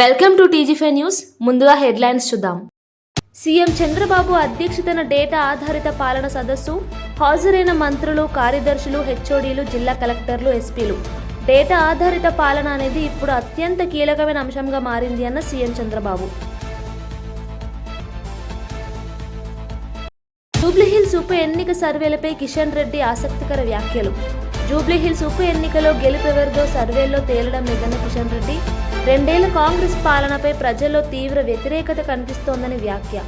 Welcome to టీజీ5 news. ముందుగా headlines చూద్దాం. సీఎం చంద్రబాబు అధ్యక్షతన డేటా ఆధారిత పాలన సదస్సు. హాజరైన మంత్రులు, కార్యదర్శులు, హెచ్ఓడీలు, జిల్లా కలెక్టర్లు, ఎస్పీలు. డేటా ఆధారిత పాలన అనేది ఇప్పుడు అత్యంత కీలకమైన అంశంగా మారింది అన్న సీఎం చంద్రబాబు. జూబ్లీహిల్స్ ఉప ఎన్నిక సర్వేలపై కిషన్ రెడ్డి ఆసక్తికర వ్యాఖ్యలు. జూబ్లీహిల్స్ ఉప ఎన్నికలో గెలుపెవరిదో సర్వేల్లో తేలడం లేదన్న కిషన్ రెడ్డి 2 ఏళ్ల కాంగ్రెస్ పాలనపై ప్రజల్లో తీవ్ర వ్యతిరేకత కనిపిస్తోందని వ్యాఖ్య.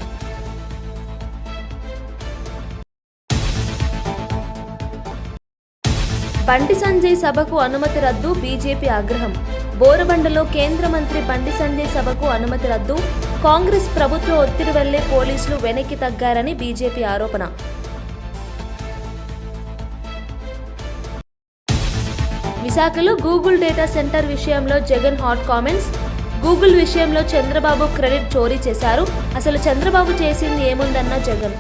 బండి సంజయ్ సభకు అనుమతి రద్దు, బీజేపీ ఆగ్రహం. బోరబండలో కేంద్ర మంత్రి బండి సంజయ్ సభకు అనుమతి రద్దు. కాంగ్రెస్ ప్రభుత్వ ఒత్తిడి వల్లే పోలీసులు వెనక్కి తగ్గారని బీజేపీ ఆరోపణ. విశాఖలో గూగుల్ డేటా సెంటర్ విషయంలో జగన్ హాట్ కామెంట్స్. గూగుల్ విషయంలో చంద్రబాబు క్రెడిట్ చోరీ చేశారు, అసలు చంద్రబాబు చేసింది ఏముందన్న జగన్.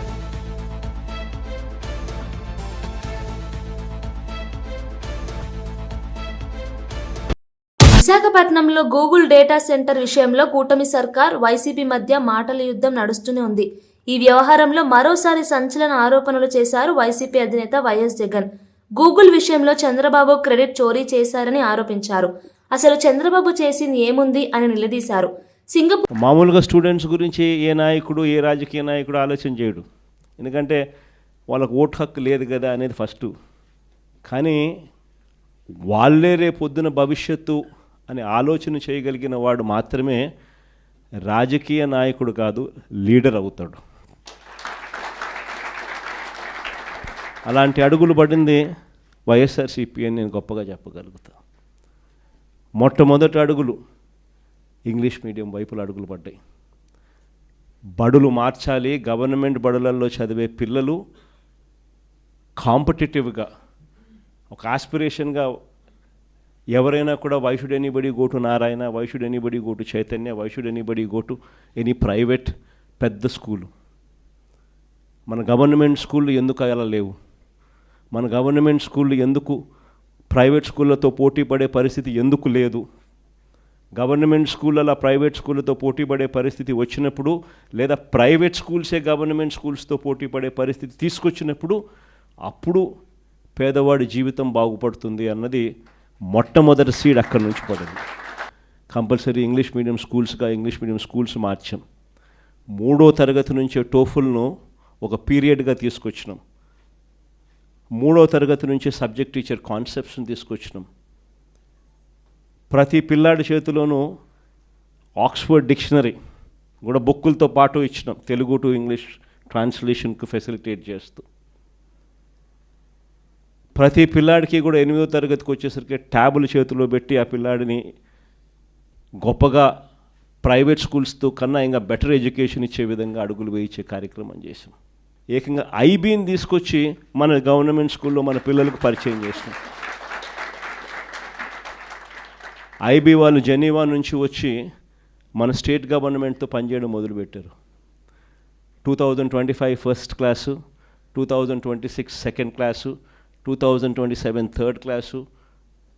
విశాఖపట్నంలో గూగుల్ డేటా సెంటర్ విషయంలో కూటమి సర్కార్, వైసీపీ మధ్య మాటల యుద్ధం నడుస్తూనే ఉంది. ఈ వ్యవహారంలో మరోసారి సంచలన ఆరోపణలు చేశారు వైసీపీ అధినేత వైఎస్ జగన్. గూగుల్ విషయంలో చంద్రబాబు క్రెడిట్ చోరీ చేశారని ఆరోపించారు. అసలు చంద్రబాబు చేసింది ఏముంది అని నిలదీశారు. మామూలుగా స్టూడెంట్స్ గురించి ఏ నాయకుడు, ఏ రాజకీయ నాయకుడు ఆలోచన చేయడు, ఎందుకంటే వాళ్ళకు ఓటు హక్కు లేదు కదా అనేది ఫస్ట్. కానీ వాళ్ళే రేపొద్దున భవిష్యత్తు అని ఆలోచన చేయగలిగిన వాడు మాత్రమే రాజకీయ నాయకుడు కాదు, లీడర్ అవుతాడు. అలాంటి అడుగులు పడింది వైఎస్ఆర్సీపీ అని నేను గొప్పగా చెప్పగలుగుతా. మొట్టమొదటి అడుగులు ఇంగ్లీష్ మీడియం వైపుల అడుగులు పడ్డాయి. బడులు మార్చాలి, గవర్నమెంట్ బడులలో చదివే పిల్లలు కాంపిటేటివ్గా ఒక ఆస్పిరేషన్గా ఎవరైనా కూడా why should anybody go to Narayana, why should anybody go to Chaitanya, why should anybody go to any private పెద్ద స్కూలు. మన గవర్నమెంట్ స్కూళ్ళు ఎందుకు అలా లేవు? మన గవర్నమెంట్ స్కూళ్ళు ఎందుకు ప్రైవేట్ స్కూళ్ళతో పోటీ పడే పరిస్థితి ఎందుకు లేదు? గవర్నమెంట్ స్కూళ్ళ ప్రైవేట్ స్కూళ్ళతో పోటీ పడే పరిస్థితి వచ్చినప్పుడు, లేదా ప్రైవేట్ స్కూల్సే గవర్నమెంట్ స్కూల్స్తో పోటీ పడే పరిస్థితి తీసుకొచ్చినప్పుడు అప్పుడు పేదవాడి జీవితం బాగుపడుతుంది అన్నది మొట్టమొదటి సీడ్ అక్కడి నుంచి పడింది. కంపల్సరీ ఇంగ్లీష్ మీడియం స్కూల్స్గా ఇంగ్లీష్ మీడియం స్కూల్స్ మార్చాం. 3వ తరగతి నుంచే టోఫుల్ను ఒక పీరియడ్గా తీసుకొచ్చినాం. 3వ తరగతి నుంచి సబ్జెక్ట్ టీచర్ కాన్సెప్ట్స్ని తీసుకొచ్చినాం. ప్రతి పిల్లాడి చేతిలోనూ ఆక్స్ఫర్డ్ డిక్షనరీ కూడా బుక్కులతో పాటు ఇచ్చినాం, తెలుగు టు ఇంగ్లీష్ ట్రాన్స్లేషన్కు ఫెసిలిటేట్ చేస్తూ. ప్రతి పిల్లాడికి కూడా 8వ తరగతికి వచ్చేసరికి ట్యాబులు చేతిలో పెట్టి ఆ పిల్లాడిని గొప్పగా ప్రైవేట్ స్కూల్స్తో కన్నా ఇంకా బెటర్ ఎడ్యుకేషన్ ఇచ్చే విధంగా అడుగులు వేయించే కార్యక్రమం చేసాం. ఏకంగా ఐబీని తీసుకొచ్చి మన గవర్నమెంట్ స్కూల్లో మన పిల్లలకు పరిచయం చేసినాం. ఐబీ వాళ్ళు జెనీవా నుంచి వచ్చి మన స్టేట్ గవర్నమెంట్తో పనిచేయడం మొదలుపెట్టారు. 2025 first class, 2026 second class, 2027 third class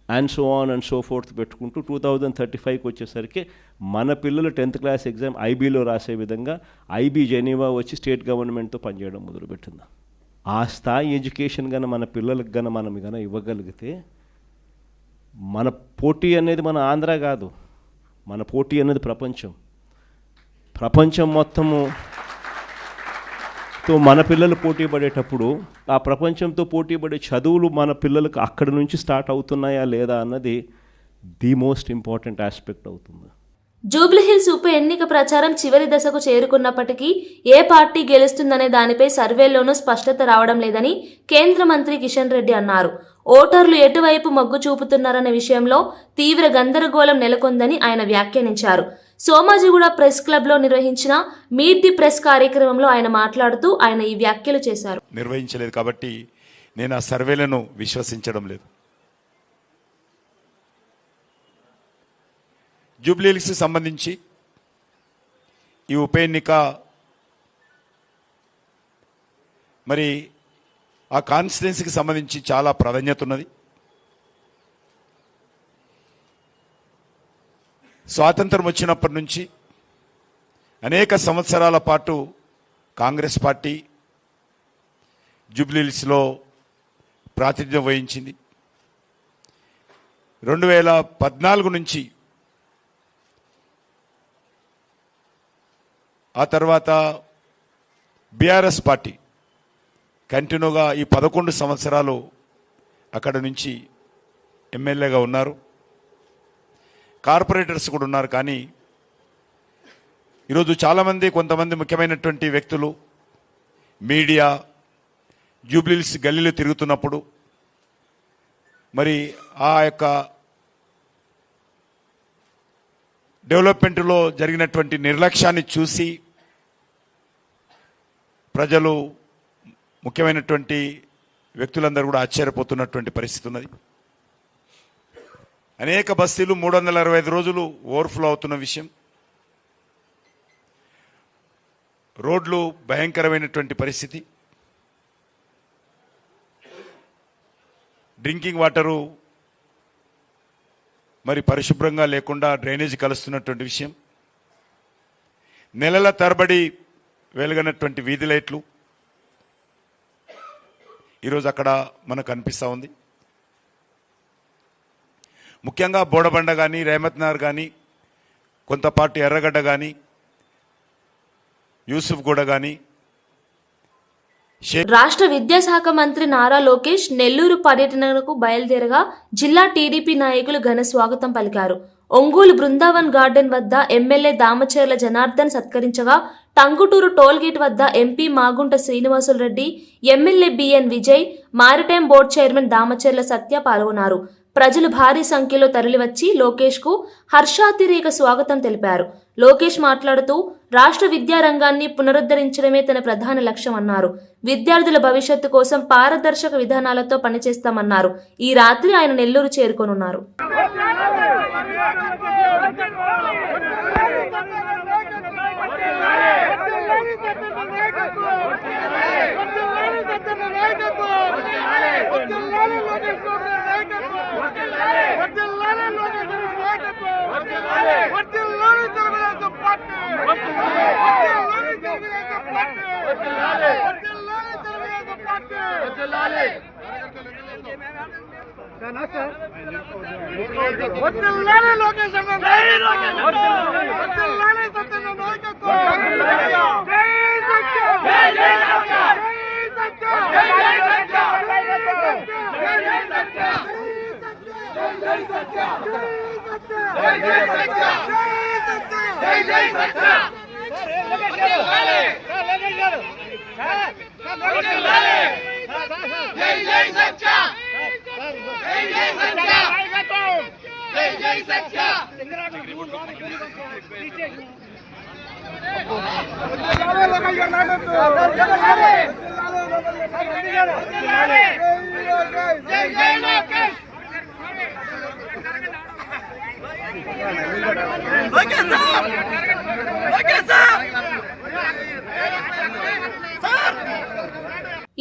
and so on and so fourth పెట్టుకుంటూ 2035కి వచ్చేసరికి మన పిల్లలు 10th క్లాస్ ఎగ్జామ్ ఐబీలో రాసే విధంగా ఐబీ జెనీవా వచ్చి స్టేట్ గవర్నమెంట్తో పనిచేయడం మొదలుపెట్టింది. ఆ స్థాయి ఎడ్యుకేషన్ కన్నా మన పిల్లలకు కన్నా మనం కన్నా ఇవ్వగలిగితే, మన పోటీ అనేది మన ఆంధ్ర కాదు, మన పోటీ అనేది ప్రపంచం మొత్తము తో మన పిల్లలు పోటీ పడేటప్పుడు ఆ ప్రపంచంతో పోటీ పడే చదువులు మన పిల్లలకు అక్కడి నుంచి స్టార్ట్ అవుతున్నాయా లేదా అన్నది ది మోస్ట్ ఇంపార్టెంట్ ఆస్పెక్ట్ అవుతుంది. జూబ్లీహిల్స్ ఉప ఎన్నిక ప్రచారం చివరి దశకు చేరుకున్నప్పటికీ ఏ పార్టీ గెలుస్తుందనే దానిపై సర్వేల్లోనూ స్పష్టత రావడం లేదని కేంద్ర మంత్రి కిషన్ రెడ్డి అన్నారు. ఓటర్లు ఎటువైపు మొగ్గు చూపుతున్నారనే విషయంలో తీవ్ర గందరగోళం నెలకొందని ఆయన వ్యాఖ్యానించారు. సోమాజిగూడ ప్రెస్ క్లబ్లో నిర్వహించిన మీట్ ది ప్రెస్ కార్యక్రమంలో ఆయన మాట్లాడుతూ ఆయన ఈ వ్యాఖ్యలు చేశారు. నిర్వహించలేదు కాబట్టి నేను ఆ సర్వేలను విశ్వసించడం లేదు. జూబ్లీహిల్స్ సంబంధించి ఈ ఉప ఎన్నిక మరి ఆ కాన్స్టిట్యున్సీకి సంబంధించి చాలా ప్రాధాన్యత ఉన్నది. స్వాతంత్రం వచ్చినప్పటి నుంచి అనేక సంవత్సరాల పాటు కాంగ్రెస్ పార్టీ జూబ్లీహిల్స్లో ప్రాతినిధ్యం వహించింది. 2014 నుంచి ఆ తర్వాత బీఆర్ఎస్ పార్టీ కంటిన్యూగా ఈ 11 సంవత్సరాలు అక్కడ నుంచి ఎమ్మెల్యేగా ఉన్నారు. కార్పొరేటర్స్ కూడా ఉన్నారు. కానీ ఈరోజు చాలామంది కొంతమంది ముఖ్యమైనటువంటి వ్యక్తులు మీడియా జూబ్లీహిల్స్ గల్లీలో తిరుగుతున్నప్పుడు మరి ఆ యొక్క డెవలప్మెంట్లో జరిగినటువంటి నిర్లక్ష్యాన్ని చూసి ప్రజలు ముఖ్యమైనటువంటి వ్యక్తులందరూ కూడా ఆశ్చర్యపోతున్నటువంటి పరిస్థితి ఉన్నది. అనేక బస్తీలు 365 రోజులు ఓవర్ఫ్లో అవుతున్న విషయం, రోడ్లు భయంకరమైనటువంటి పరిస్థితి, డ్రింకింగ్ వాటరు మరి పరిశుభ్రంగా లేకుండా డ్రైనేజ్ కలుస్తున్నటువంటి విషయం, నెలల తరబడి వెలుగనటువంటి వీధి లైట్లు ఈరోజు అక్కడ మనకు అనిపిస్తూ ఉంది. ముఖ్యంగా బోడబండ కానీ రేమత్ నగర్ కానీ కొంతపాటు ఎర్రగడ్డ కానీ యూసుఫ్గూడ కానీ. రాష్ట్ర విద్యాశాఖ మంత్రి నారా లోకేష్ నెల్లూరు పర్యటనకు బయలుదేరగా జిల్లా టీడీపీ నాయకులు ఘన స్వాగతం పలికారు. ఒంగోలు బృందావన్ గార్డెన్ వద్ద ఎమ్మెల్యే దామచర్ల జనార్దన్ సత్కరించగా, టంగుటూరు టోల్గేట్ వద్ద MP Magunta Srinivasulu Reddy, MLA BN Vijay, maritime board chairman Damacharla Satya పాల్గొన్నారు. ప్రజలు భారీ సంఖ్యలో తరలివచ్చి లోకేష్ కు హర్షాతిరేక స్వాగతం తెలిపారు. లోకేష్ మాట్లాడుతూ రాష్ట్ర విద్యారంగాన్ని పునరుద్ధరించడమే తన ప్రధాన లక్ష్యం అన్నారు. విద్యార్థుల భవిష్యత్తు కోసం పారదర్శక విధానాలతో పనిచేస్తామన్నారు. ఈ రాత్రి ఆయన నెల్లూరు చేరుకోనున్నారు.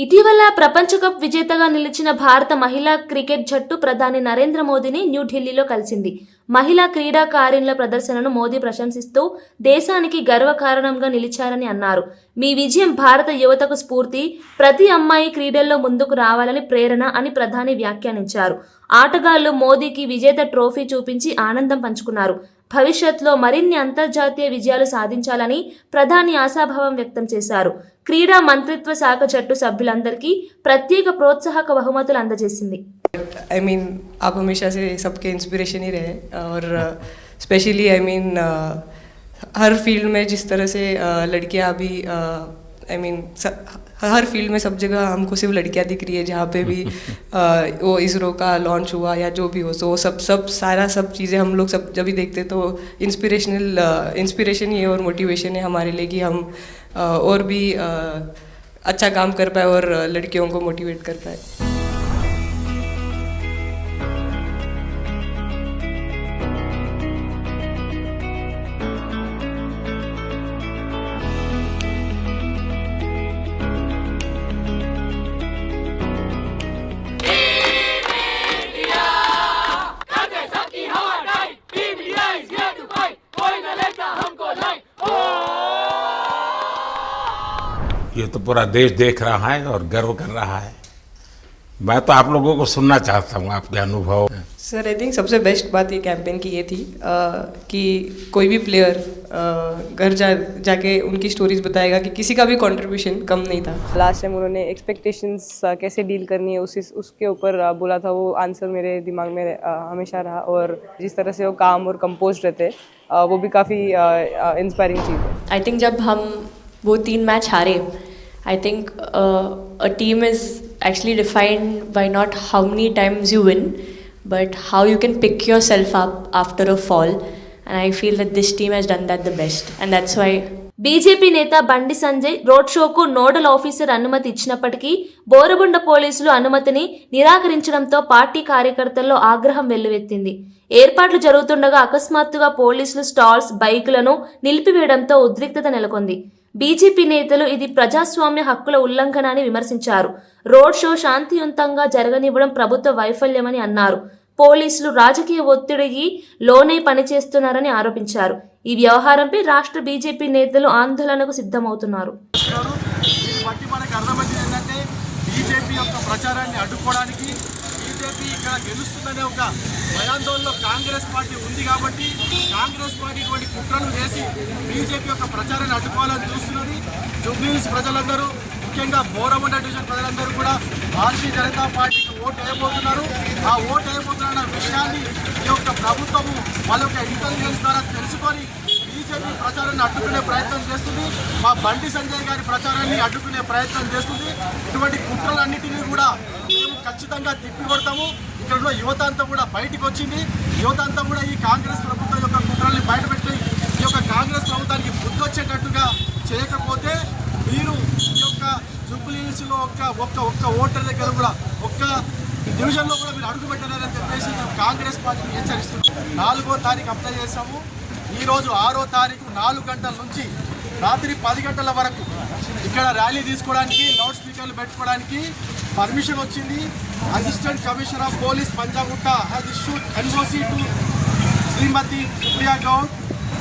ఇటీవల ప్రపంచ కప్ విజేతగా నిలిచిన భారత మహిళా క్రికెట్ జట్టు ప్రధాని నరేంద్ర మోదీని న్యూఢిల్లీలో కలిసింది. మహిళా క్రీడాకారిణుల ప్రదర్శనను మోదీ ప్రశంసిస్తూ దేశానికి గర్వకారణంగా నిలిచారని అన్నారు. మీ విజయం భారత యువతకు స్ఫూర్తి, ప్రతి అమ్మాయి క్రీడల్లో ముందుకు రావాలని ప్రేరణ అని ప్రధాని వ్యాఖ్యానించారు. ఆటగాళ్లు మోదీకి విజేత ట్రోఫీ చూపించి ఆనందం పంచుకున్నారు. భవిష్యత్తులో మరిన్ని అంతర్జాతీయ విజయాలు సాధించాలని ప్రధాని ఆశాభావం వ్యక్తం చేశారు. క్రీడా మంత్రిత్వ శాఖ జట్టు సభ్యులందరికీ ప్రత్యేక ప్రోత్సాహక బహుమతులు అందజేసింది. आप हमेशा से सबके इंस्पिरेशन ही रहे और स्पेशली हर फील्ड में जिस तरह से लड़कियां अभी हर फील्ड में सब जगह हमको सिर्फ लड़कियां दिख रही है. जहाँ पे भी वो इसरो का लॉन्च हुआ या जो भी हो, तो सब चीज़ें हम लोग सब जब भी देखते तो इंस्पिरेशन ही है और मोटिवेशन है हमारे लिए कि हम और भी अच्छा काम कर पाए और लड़कियों को मोटिवेट कर पाए. India is here to ये तो पूरा देश देख रहा है और गर्व कर रहा है। मैं तो आप लोगों को सुनना चाहता हूँ आपके अनुभव। सर आई थिंक सबसे बेस्ट बात ये कैंपेन की ये थी कि कोई भी प्लेयर घर जाके उनकी स्टोरीज बताएगा कि किसी का भी कंट्रीब्यूशन कम नहीं था। लास्ट टाइम उन्होंने एक्सपेक्टेशंस कैसे डील करनी है उसके ऊपर बोला था, वो आंसर मेरे दिमाग में हमेशा रहा, और जिस तरह से वो काम और कंपोज रहते वो भी काफ़ी इंस्पायरिंग चीज़ है। आई थिंक जब हम वो 3 मैच हारे, I think a team is actually defined by not how many times you win, but how you can pick yourself up after a fall, and I feel that this team has done that the best, and that's why. BJP నేత Bandi Sanjay road షోకు nodal officer అనుమతి ఇచ్చినప్పటికీ బోరబండ పోలీసులు అనుమతిని నిరాకరించడంతో party కార్యకర్తల్లో ఆగ్రహం వెల్లువెత్తింది. ఏర్పాట్లు జరుగుతుండగా అకస్మాత్తుగా పోలీసులు స్టాల్స్, బైకులను నిలిపివేయడంతో ఉద్రిక్తత నెలకొంది. బీజేపీ నేతలు ఇది ప్రజాస్వామ్య హక్కుల ఉల్లంఘన అని విమర్శించారు. రోడ్ షో శాంతియుతంగా జరగనివ్వడం ప్రభుత్వ వైఫల్యమని అన్నారు. పోలీసులు రాజకీయ ఒత్తిడికి లోనై పనిచేస్తున్నారని ఆరోపించారు. ఈ వ్యవహారంపై రాష్ట్ర బీజేపీ నేతలు ఆందోళనకు సిద్ధమవుతున్నారు. మనకు అర్థమైంది ఏంటంటే బీజేపీ యొక్క ప్రచారాన్ని అడ్డుకోవడానికి, బీజేపీ ఇక్కడ గెలుస్తుందనే ఒక భయాందోళనలో కాంగ్రెస్ పార్టీ ఉంది కాబట్టి కాంగ్రెస్ పార్టీ ఇటువంటి కుట్రలు చేసి బీజేపీ యొక్క ప్రచారాన్ని అడ్డుకోవాలని చూస్తున్నది. జూబ్లీహిల్స్ ప్రజలందరూ, ముఖ్యంగా బోరబండ డివిజన్ ప్రజలందరూ కూడా భారతీయ జనతా పార్టీకి ఓటు వేయబోతున్నారు. ఆ ఓటు వేయబోతున్న విషయాన్ని ఈ యొక్క ప్రభుత్వము వాళ్ళ యొక్క ఇంటెలిజెన్స్ ద్వారా తెలుసుకొని బీజేపీ ప్రచారాన్ని అడ్డుకునే ప్రయత్నం చేస్తుంది. మా బండి సంజయ్ గారి ప్రచారాన్ని అడ్డుకునే ప్రయత్నం చేస్తుంది. ఇటువంటి కుట్రలన్నిటినీ కూడా మేము ఖచ్చితంగా తిప్పికొడతాము. ఇక్కడ ఉన్న యువత అంతా కూడా బయటికి వచ్చింది. యువత అంతా కూడా ఈ కాంగ్రెస్ ప్రభుత్వం యొక్క కుట్రల్ని బయటపెట్టి ఈ యొక్క కాంగ్రెస్ ప్రభుత్వానికి బుద్ధి వచ్చేటట్టుగా చేయకపోతే మీరు ఈ యొక్క జూబ్లీహిల్స్లో ఒక్క ఓటర్ దగ్గర కూడా ఒక్క డివిజన్లో కూడా మీరు అడుగు పెట్టలేదని చెప్పేసి మేము కాంగ్రెస్ పార్టీని హెచ్చరిస్తున్నాం. 4వ తారీఖు అప్లై చేశాము. ఈరోజు 6వ తారీఖు 4 గంటల నుంచి రాత్రి 10 గంటల వరకు ఇక్కడ ర్యాలీ తీసుకోవడానికి, లౌడ్ స్పీకర్లు పెట్టుకోవడానికి పర్మిషన్ వచ్చింది. Assistant commissioner of police Panjagutta has issued NOC to Shrimati Supriya Goud,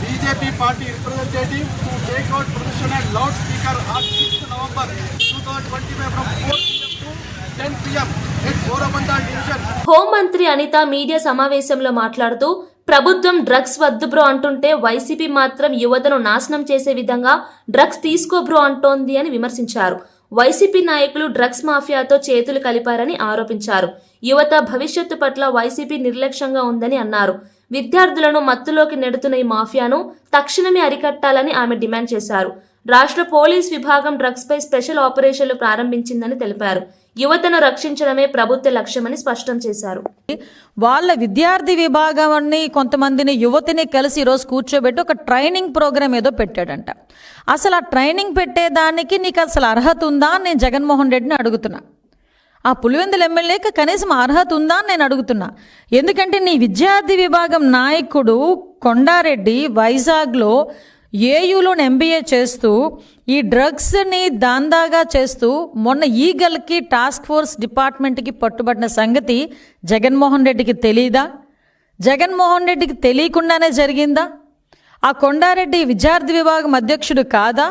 BJP party representative, to take out procession and loud speaker on 6th November 2025 from 4 PM to 10 PM at Borabanda Division. హోంమంత్రి Anitha media సమావేశంలో మాట్లాడుతూ ప్రభుత్వం drugs వద్దు bro అంటుంటే YCP మాత్రం యువతను నాశనం చేసే విధంగా డ్రగ్స్ తీసుకో బ్రో అంటోంది అని విమర్శించారు. వైసీపీ నాయకులు డ్రగ్స్ మాఫియాతో చేతులు కలిపారని ఆరోపించారు. యువత భవిష్యత్తు పట్ల వైసీపీ నిర్లక్ష్యంగా ఉందని అన్నారు. విద్యార్థులను మత్తులోకి నెడుతున్న ఈ మాఫియాను తక్షణమే అరికట్టాలని ఆమె డిమాండ్ చేశారు. రాష్ట్ర పోలీస్ విభాగం డ్రగ్స్ పై స్పెషల్ ఆపరేషన్లు ప్రారంభించిందని తెలిపారు. యువతను రక్షించడమే ప్రభుత్వ లక్ష్యమని స్పష్టం చేశారు. వాళ్ళ విద్యార్థి విభాగాన్ని కొంతమందిని యువతిని కలిసి ఈరోజు కూర్చోబెట్టి ఒక ట్రైనింగ్ ప్రోగ్రామ్ ఏదో పెట్టాడంట. అసలు ఆ ట్రైనింగ్ పెట్టేదానికి నీకు అసలు అర్హత ఉందా అని నేను జగన్మోహన్ రెడ్డిని అడుగుతున్నా. ఆ పులివెందుల ఎమ్మెల్యేకి కనీసం అర్హత ఉందా అని నేను అడుగుతున్నా. ఎందుకంటే నీ విద్యార్థి విభాగం నాయకుడు కొండారెడ్డి వైజాగ్లో ఏయూలో ఎంబీఏ చేస్తూ ఈ డ్రగ్స్ని దాందాగా చేస్తూ మొన్న ఈగల్కి టాస్క్ ఫోర్స్ డిపార్ట్మెంట్కి పట్టుబడిన సంగతి జగన్మోహన్ రెడ్డికి తెలీదా? జగన్మోహన్ రెడ్డికి తెలియకుండానే జరిగిందా? ఆ కొండారెడ్డి విద్యార్థి విభాగం అధ్యక్షుడు కాదా?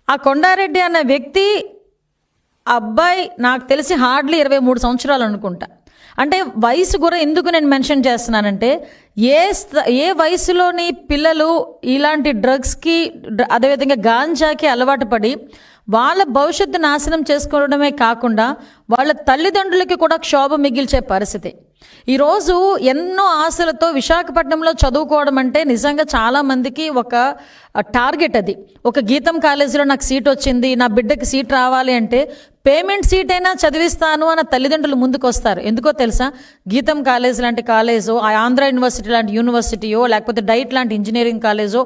ఆ కొండారెడ్డి అన్న వ్యక్తి అబ్బాయి నాకు తెలిసి హార్డ్లీ 23 సంవత్సరాలు అనుకుంటా. అంటే వయసు కూడా ఎందుకు నేను మెన్షన్ చేస్తున్నానంటే ఏ వయసులోని పిల్లలు ఇలాంటి డ్రగ్స్కి అదేవిధంగా గాంజాకి అలవాటు పడి వాళ్ళ భవిష్యత్తు నాశనం చేసుకోవడమే కాకుండా వాళ్ళ తల్లిదండ్రులకి కూడా క్షోభ మిగిల్చే పరిస్థితి. ఈరోజు ఎన్నో ఆశలతో విశాఖపట్నంలో చదువుకోవడం అంటే నిజంగా చాలామందికి ఒక టార్గెట్. అది ఒక గీతం కాలేజీలో నాకు సీట్ వచ్చింది, నా బిడ్డకి సీట్ రావాలి అంటే పేమెంట్ సీట్ అయినా చదివిస్తాను అన్న తల్లిదండ్రులు ముందుకు వస్తారు. ఎందుకో తెలుసా? గీతం కాలేజ్ లాంటి కాలేజో, ఆంధ్ర యూనివర్సిటీ లాంటి యూనివర్సిటీయో, లేకపోతే డైట్ లాంటి ఇంజనీరింగ్ కాలేజో,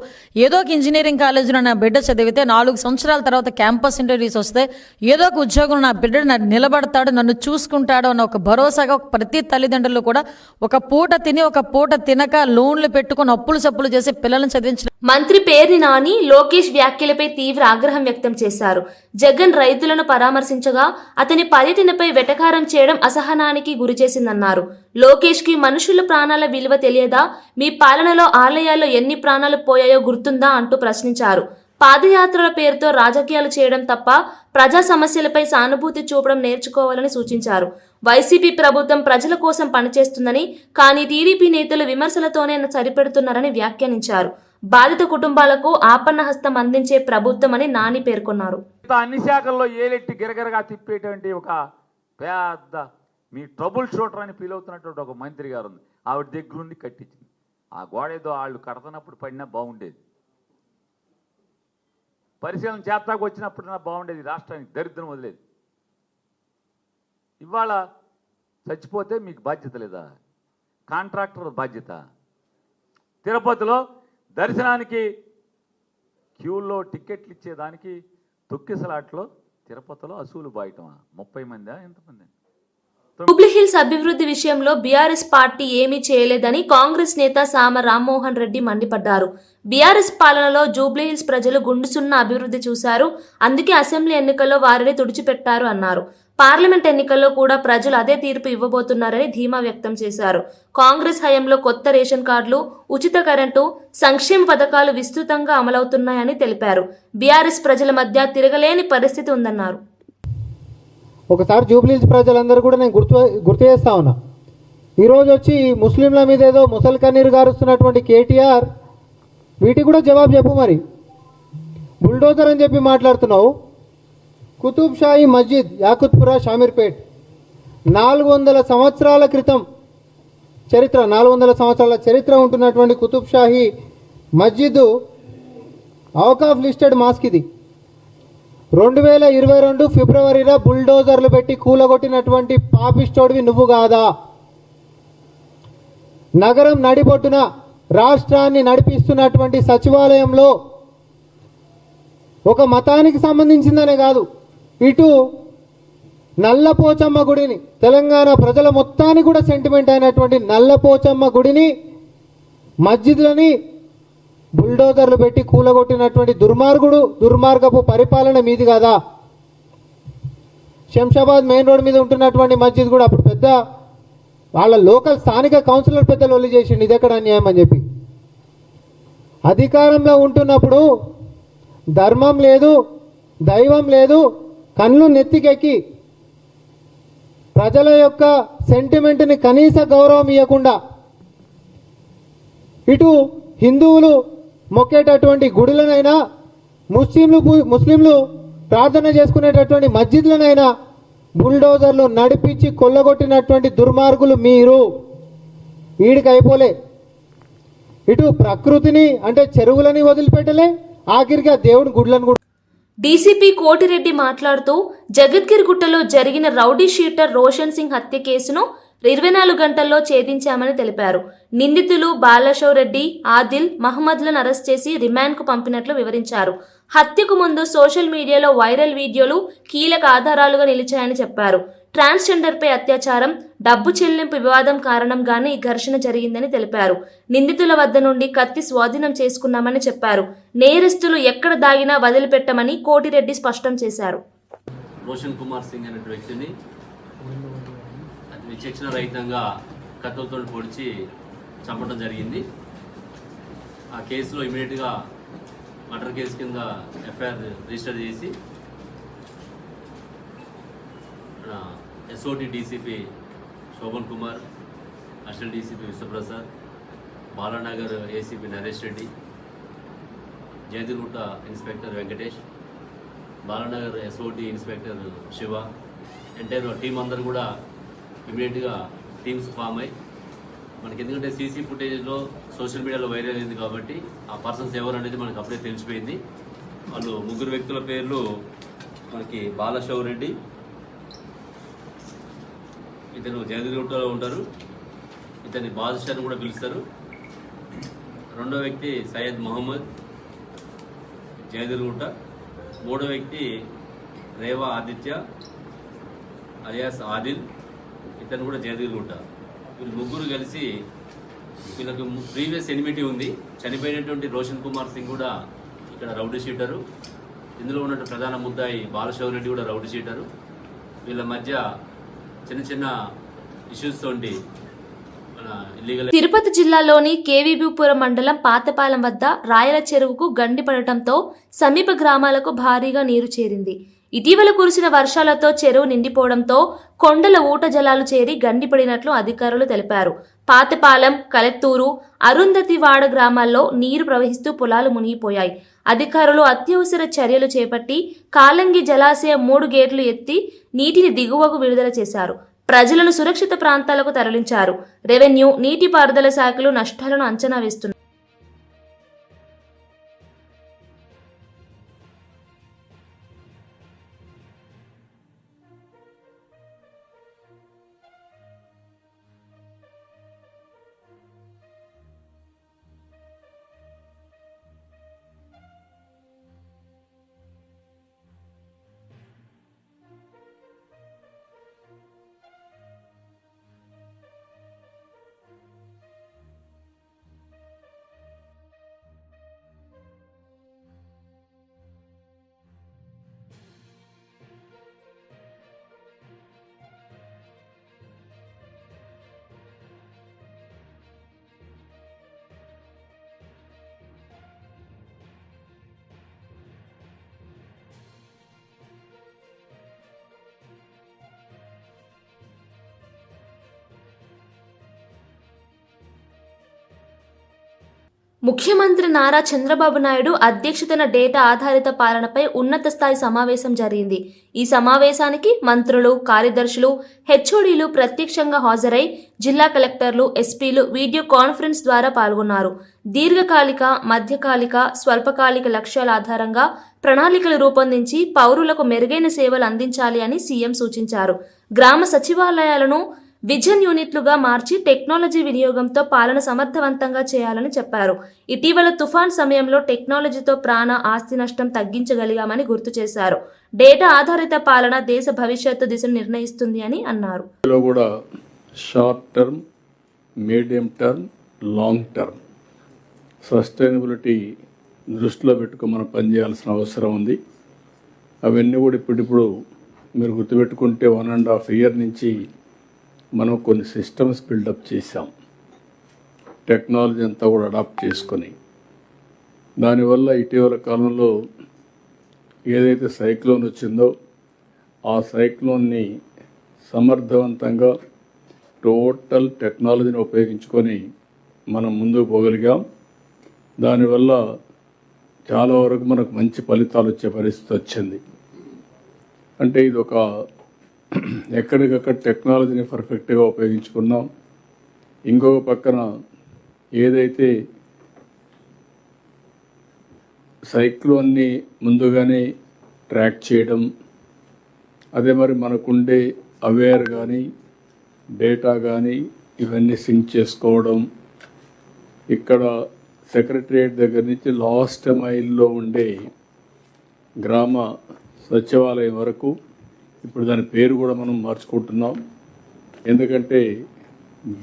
ఏదో ఒక ఇంజనీరింగ్ కాలేజీలో నా బిడ్డ చదివితే 4 సంవత్సరాల తర్వాత క్యాంపస్ ఇంటర్వ్యూస్ వస్తే ఏదో ఒక ఉద్యోగం నా బిడ్డ నిలబడతాడు, నన్ను చూసుకుంటాడు అన్న ఒక భరోసాగా ప్రతి తల్లిదండ్రులు కూడా ఒక పూట తిని ఒక పూట తినక లోన్లు పెట్టుకుని అప్పులు సప్పులు చేసి పిల్లలను చదివించిన మంత్రి పేర్ని నాని లోకేష్ వ్యాఖ్యలపై తీవ్ర ఆగ్రహం వ్యక్తం చేశారు. జగన్ రైతులను పరామర్శించగా అతని పర్యటనపై వెటకారం చేయడం అసహనానికి గురిచేసిందన్నారు. లోకేష్ కి మనుషుల ప్రాణాల విలువ తెలియదా? మీ పాలనలో ఆలయాల్లో ఎన్ని ప్రాణాలు పోయాయో గుర్తుందా అంటూ ప్రశ్నించారు. పాదయాత్రల పేరుతో రాజకీయాలు చేయడం తప్ప ప్రజా సమస్యలపై సానుభూతి చూపడం నేర్చుకోవాలని సూచించారు. వైసీపీ ప్రభుత్వం ప్రజల కోసం పనిచేస్తుందని, కానీ టీడీపీ నేతలు విమర్శలతోనే సరిపెడుతున్నారని వ్యాఖ్యానించారు. బాధిత కుటుంబాలకు ఆపన్న హస్తం అందించే ప్రభుత్వం అని నాని పేర్కొన్నారు. అన్ని శాఖల్లో ఏలెట్టి గిరగిరగా తిప్పేటువంటి ఒక పెద్ద మీ ట్రబుల్ షూటర్ అని ఫీల్ అవుతున్నటువంటి ఒక మంత్రి గారు ఉంది. ఆవిడ దగ్గరుండి కట్టించింది. ఆ గోడ ఏదో వాళ్ళు కడుతున్నప్పుడు పడినా బాగుండేది, పరిశీలన చేస్తాకు వచ్చినప్పుడు బాగుండేది, రాష్ట్రానికి దరిద్రం వదిలేదు. ఇవాళ చచ్చిపోతే మీకు బాధ్యత లేదా? కాంట్రాక్టర్ బాధ్యత. తిరుపతిలో దర్శనానికి క్యూల్లో టికెట్లు ఇచ్చేదానికి తొక్కిసలాట్లో తిరుపతిలో అసూలు బాయటమా? 30 మందా ఎంతమంది? జూబ్లీహిల్స్ అభివృద్ధి విషయంలో బీఆర్ఎస్ పార్టీ ఏమీ చేయలేదని కాంగ్రెస్ నేత సామ రామ్మోహన్ రెడ్డి మండిపడ్డారు. బీఆర్ఎస్ పాలనలో జూబ్లీహిల్స్ ప్రజలు గుండుసున్న అభివృద్ధి చూశారు, అందుకే అసెంబ్లీ ఎన్నికల్లో వారిని తుడిచిపెట్టారు అన్నారు. పార్లమెంట్ ఎన్నికల్లో కూడా ప్రజలు అదే తీర్పు ఇవ్వబోతున్నారని ధీమా వ్యక్తం చేశారు. కాంగ్రెస్ హయాంలో కొత్త రేషన్ కార్డులు, ఉచిత కరెంటు, సంక్షేమ పథకాలు విస్తృతంగా అమలవుతున్నాయని తెలిపారు. బీఆర్ఎస్ ప్రజల మధ్య తిరగలేని పరిస్థితి ఉందన్నారు. ఒకసారి జూబ్లీహిల్స్ ప్రజలందరూ కూడా నేను గుర్తు చేస్తా ఉన్నా. ఈరోజు వచ్చి ముస్లింల మీద ఏదో ముసలి కన్నీరు గారుస్తున్నటువంటి కేటీఆర్ వీటికి కూడా జవాబు చెప్పు. మరి బుల్డోజర్ అని చెప్పి మాట్లాడుతున్నావు. కుతుబ్ షాహీ మస్జిద్ యాకుత్పురా షామీర్పేట్ 400 సంవత్సరాల క్రితం చరిత్ర, 400 సంవత్సరాల చరిత్ర ఉంటున్నటువంటి కుతుబ్ షాహీ మస్జిద్ ఔకాఫ్ లిస్టెడ్ మాస్క్ ఇది. 2022 ఫిబ్రవరిలో బుల్డోజర్లు పెట్టి కూలగొట్టినటువంటి పాపిస్టోడివి నువ్వు కాదా? నగరం నడిబొట్టున రాష్ట్రాన్ని నడిపిస్తున్నటువంటి సచివాలయంలో ఒక మతానికి సంబంధించిందనే కాదు, ఇటు నల్లపోచమ్మ గుడిని, తెలంగాణ ప్రజల మొత్తానికి కూడా సెంటిమెంట్ అయినటువంటి నల్లపోచమ్మ గుడిని, మస్జిద్లని బుల్డోజర్లు పెట్టి కూలగొట్టినటువంటి దుర్మార్గపు పరిపాలన మీది కదా. శంషాబాద్ మెయిన్ రోడ్ మీద ఉంటున్నటువంటి మస్జిద్ కూడా అప్పుడు పెద్ద వాళ్ళ లోకల్ స్థానిక కౌన్సిలర్ పెద్దలు ఒల్లి చేసిండు ఇది ఎక్కడ అన్యాయం అని చెప్పి. అధికారంలో ఉంటున్నప్పుడు ధర్మం లేదు, దైవం లేదు, కళ్ళు నెత్తికెక్కి ప్రజల యొక్క సెంటిమెంట్ని కనీస గౌరవం ఇవ్వకుండా ఇటు హిందువులు మొక్కేటటువంటి గుడులనైనా, ముస్లింలు ప్రార్థన చేసుకునేటటువంటి మస్జిద్లనైనా బుల్డోజర్లు నడిపించి కొల్లగొట్టినటువంటి దుర్మార్గులు మీరు. వీడికి అయిపోలే, ఇటు ప్రకృతిని అంటే చెరువులని వదిలిపెట్టలే, ఆఖరిగా దేవుని గుడ్లను కూడా. డీసీపీ కోటిరెడ్డి మాట్లాడుతూ జగద్గిరిగుట్టలో జరిగిన రౌడీ షీటర్ రోషన్ సింగ్ హత్య కేసును 24 గంటల్లో ఛేదించామని తెలిపారు. నిందితులు బాలశౌర్ రెడ్డి, ఆదిల్, మహమ్మద్లను అరెస్ట్ చేసి రిమాండ్కు పంపినట్లు వివరించారు. హత్యకు ముందు సోషల్ మీడియాలో వైరల్ వీడియోలు కీలక ఆధారాలుగా నిలిచాయని చెప్పారు. ట్రాన్స్జెండర్పై అత్యాచారం, డబ్బు చెల్లింపు వివాదం కారణంగానే ఈ ఘర్షణ జరిగిందని తెలిపారు. నిందితుల వద్ద నుండి కత్తి స్వాధీనం చేసుకున్నామని చెప్పారు. నేరస్తులు ఎక్కడ దాగినా వదిలిపెట్టమని కోటిరెడ్డి స్పష్టం చేశారు. రోషన్ కుమార్ సింగ్ అనే వ్యక్తిని విచక్షణ రహితంగా కత్తులతో పొడిచి చంపడం జరిగింది. ఆ కేసులో ఇమీడియట్గా మర్డర్ కేసు కింద ఎఫ్ఐఆర్ రిజిస్టర్ చేసి SOT DCP Shobhan Kumar, assistant DCP Vishwaprasad, Balanagar ACP Naresh Reddy, Jayadigutta inspector Venkatesh, Balanagar SOT inspector Shiva, entire team అందరూ కూడా ఇమీడియట్గా టీమ్స్ ఫామ్ అయ్యి మనకి, ఎందుకంటే సీసీ ఫుటేజ్లో సోషల్ మీడియాలో వైరల్ అయింది కాబట్టి ఆ పర్సన్స్ ఎవరు అనేది మనకు అప్పుడే తెలిసిపోయింది. వాళ్ళు 3 వ్యక్తుల పేర్లు మనకి బాలశౌర్ రెడ్డి, ఇతను జయదిగుట్టలో ఉంటారు, ఇతన్ని బాదుషా అని కూడా పిలుస్తారు. రెండో వ్యక్తి సయ్యద్ మహమ్మద్, జయదిగుట్ట. మూడో వ్యక్తి రేవా ఆదిత్య అలియాస్ ఆదిల్, ఇతను కూడా జయదిగుట్ట. వీళ్ళు 3 కలిసి, వీళ్ళకి ప్రీవియస్ ఎనిమిటీ ఉంది. చనిపోయినటువంటి రోషన్ కుమార్ సింగ్ కూడా ఇక్కడ రౌడీ షీటరు. ఇందులో ఉన్న ప్రధాన ముద్దాయి బాలశౌర్ రెడ్డి కూడా రౌడీ షీటరు. వీళ్ళ మధ్య చిన్న చిన్న ఇష్యూస్ తోటి మన ఇల్లీగల్ తిరుపతి జిల్లాలోని కేవీబీపురం మండలం పాతపాలెం వద్ద రాయల చెరువుకు గండి పడటంతో సమీప గ్రామాలకు భారీగా నీరు చేరింది. ఇటీవల కురిసిన వర్షాలతో చెరువు నిండిపోవడంతో కొండల ఊట జలాలు చేరి గండిపడినట్లు అధికారులు తెలిపారు. పాతపాలెం, కలెత్తూరు, అరుంధతివాడ గ్రామాల్లో నీరు ప్రవహిస్తూ పొలాలు మునిగిపోయాయి. అధికారులు అత్యవసర చర్యలు చేపట్టి కాలంగి జలాశయం 3 గేట్లు ఎత్తి నీటిని దిగువకు విడుదల చేశారు. ప్రజలను సురక్షిత ప్రాంతాలకు తరలించారు. రెవెన్యూ, నీటిపారుదల శాఖలు నష్టాలను అంచనా వేస్తున్నారు. ముఖ్యమంత్రి నారా చంద్రబాబు నాయుడు అధ్యక్షతన డేటా ఆధారిత పాలనపై ఉన్నత స్థాయి సమావేశం జరిగింది. ఈ సమావేశానికి మంత్రులు, కార్యదర్శులు, హెచ్ఓడీలు ప్రత్యక్షంగా హాజరై జిల్లా కలెక్టర్లు, ఎస్పీలు వీడియో కాన్ఫరెన్స్ ద్వారా పాల్గొన్నారు. దీర్ఘకాలిక, మధ్యకాలిక, స్వల్పకాలిక లక్ష్యాల ఆధారంగా ప్రణాళికలు రూపొందించి పౌరులకు మెరుగైన సేవలు అందించాలి అని సీఎం సూచించారు. గ్రామ సచివాలయాలను విజన్ యూనిట్లుగా మార్చి టెక్నాలజీ వినియోగంతో పాలన సమర్థవంతంగా చేయాలని చెప్పారు. ఇటీవల తుఫాన్ సమయంలో టెక్నాలజీతో ప్రాణ, ఆస్తి నష్టం తగ్గించగలిగామని గుర్తు చేశారు. డేటా ఆధారిత పాలన దేశ భవిష్యత్తు దిశను నిర్ణయిస్తుంది అని అన్నారు. కూడా short term, medium term, long term sustainability దృష్టిలో పెట్టుకుని మనం పనిచేయాల్సిన అవసరం ఉంది. అవన్నీ కూడా ఇప్పుడు మీరు గుర్తుపెట్టుకుంటే 1.5 year నుంచి మనం కొన్ని సిస్టమ్స్ బిల్డప్ చేసాం. టెక్నాలజీ అంతా కూడా అడాప్ట్ చేసుకొని దానివల్ల ఇటీవల కాలంలో ఏదైతే సైక్లోన్ వచ్చిందో ఆ సైక్లోన్ని సమర్థవంతంగా టోటల్ టెక్నాలజీని ఉపయోగించుకొని మనం ముందుకు పోగలిగాం. దానివల్ల చాలా వరకు మనకు మంచి ఫలితాలు వచ్చే పరిస్థితి వచ్చింది. అంటే ఇది ఒక ఎక్కడికక్కడ టెక్నాలజీని పర్ఫెక్ట్గా ఉపయోగించుకున్నాం. ఇంకొక పక్కన ఏదైతే సైక్లోన్ని ముందుగానే ట్రాక్ చేయడం, అదే మరి మనకుండే అవేర్ కానీ డేటా కానీ ఇవన్నీ సింక్ చేసుకోవడం, ఇక్కడ సెక్రటరియట్ దగ్గర నుంచి లాస్ట్ మైల్లో ఉండే గ్రామ సచివాలయం వరకు ఇప్పుడు దాని పేరు కూడా మనం మార్చుకుంటున్నాం. ఎందుకంటే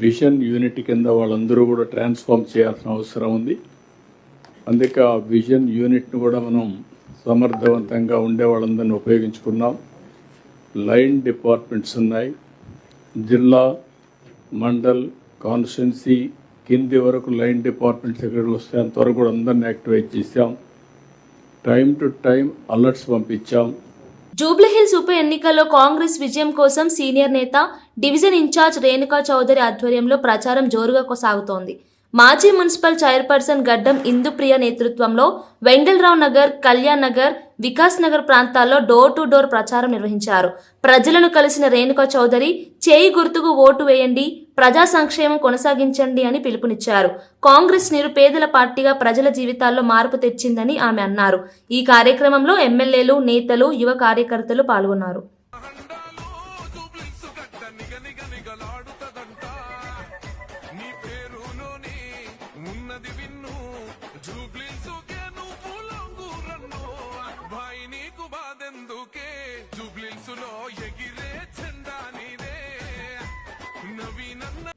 విజన్ యూనిట్ కింద వాళ్ళందరూ కూడా ట్రాన్స్ఫార్మ్ చేయాల్సిన అవసరం ఉంది. అందుకే ఆ విజన్ యూనిట్ను కూడా మనం సమర్థవంతంగా ఉండే వాళ్ళందరినీ ఉపయోగించుకున్నాం. లైన్ డిపార్ట్మెంట్స్ ఉన్నాయి. జిల్లా, మండల్, కాన్స్టిట్యున్సీ కింది వరకు లైన్ డిపార్ట్మెంట్స్ ఎక్కడికి వస్తే అంతవరకు కూడా అందరినీ యాక్టివేట్ చేశాం. టైం టు టైం అలర్ట్స్ పంపించాం. జూబ్లీహిల్స్ ఉప ఎన్నికల్లో కాంగ్రెస్ విజయం కోసం సీనియర్ నేత, డివిజన్ ఇన్ఛార్జ్ రేణుకా చౌదరి ఆధ్వర్యంలో ప్రచారం జోరుగా కొనసాగుతోంది. మాజీ మున్సిపల్ చైర్పర్సన్ గడ్డం ఇందుప్రియ నేతృత్వంలో వెంగళరావు నగర్, కళ్యాణ్ నగర్, వికాస్ నగర్ ప్రాంతాల్లో డోర్ టు డోర్ ప్రచారం నిర్వహించారు. ప్రజలను కలిసిన రేణుకా చౌదరి చేయి గుర్తుకు ఓటు వేయండి, ప్రజా సంక్షేమం కొనసాగించండి అని పిలుపునిచ్చారు. కాంగ్రెస్ నిరుపేదల పార్టీగా ప్రజల జీవితాల్లో మార్పు తెచ్చిందని ఆమె అన్నారు. ఈ కార్యక్రమంలో ఎమ్మెల్యేలు, నేతలు, యువ కార్యకర్తలు పాల్గొన్నారు.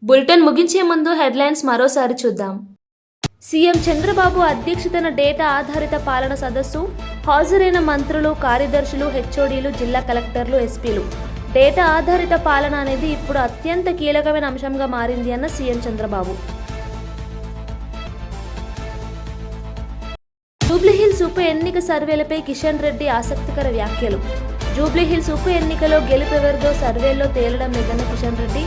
బులెటిన్ ముగించే ముందు హెడ్లైన్స్ మరోసారి చూద్దాం. సీఎం చంద్రబాబు అధ్యక్షతన డేటా ఆధారిత పాలన సదస్సు. హాజరైన మంత్రులు, కార్యదర్శులు, హెచ్ఓడీలు, జిల్లా కలెక్టర్లు, ఎస్పీలు. డేటా ఆధారిత పాలన అనేది ఇప్పుడు అత్యంత కీలకమైన అంశంగా మారింది అన్న సీఎం చంద్రబాబు. జూబ్లీహిల్స్ ఉప ఎన్నిక సర్వేలపై కిషన్ రెడ్డి ఆసక్తికర వ్యాఖ్యలు. జూబ్లీహిల్స్ ఉప ఎన్నికలో గెలుపెవరిదో సర్వేల్లో తేలడం లేదన్న కిషన్ రెడ్డి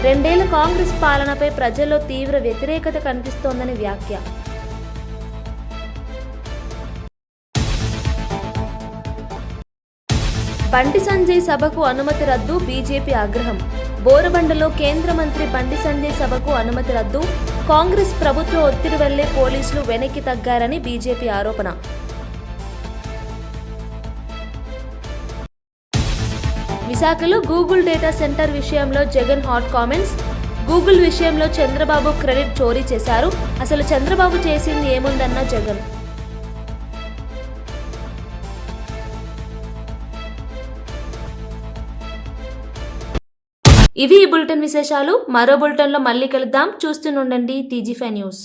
2 ఏళ్ల కాంగ్రెస్ పాలనపై ప్రజల్లో తీవ్ర వ్యతిరేకత కనిపిస్తోందని వ్యాఖ్య. బండి సంజయ్ సభకు అనుమతి రద్దు, బీజేపీ ఆగ్రహం. బోరబండలో కేంద్ర మంత్రి బండి సంజయ్ సభకు అనుమతి రద్దు, కాంగ్రెస్ ప్రభుత్వ ఒత్తిడి వల్లే పోలీసులు వెనక్కి తగ్గారని బీజేపీ ఆరోపణ. విశాఖలో గూగుల్ డేటా సెంటర్ విషయంలో జగన్ హాట్ కామెంట్స్. గూగుల్ విషయంలో చంద్రబాబు క్రెడిట్ చోరీ చేశారు, అసలు చంద్రబాబు చేసింది ఏముందన్న జగన్. ఇవి ఈ బులెటిన్ విశేషాలు. మరో బులెటిన్లో మళ్ళీ కలుద్దాం. చూస్తూనే ఉండండి TG5 న్యూస్.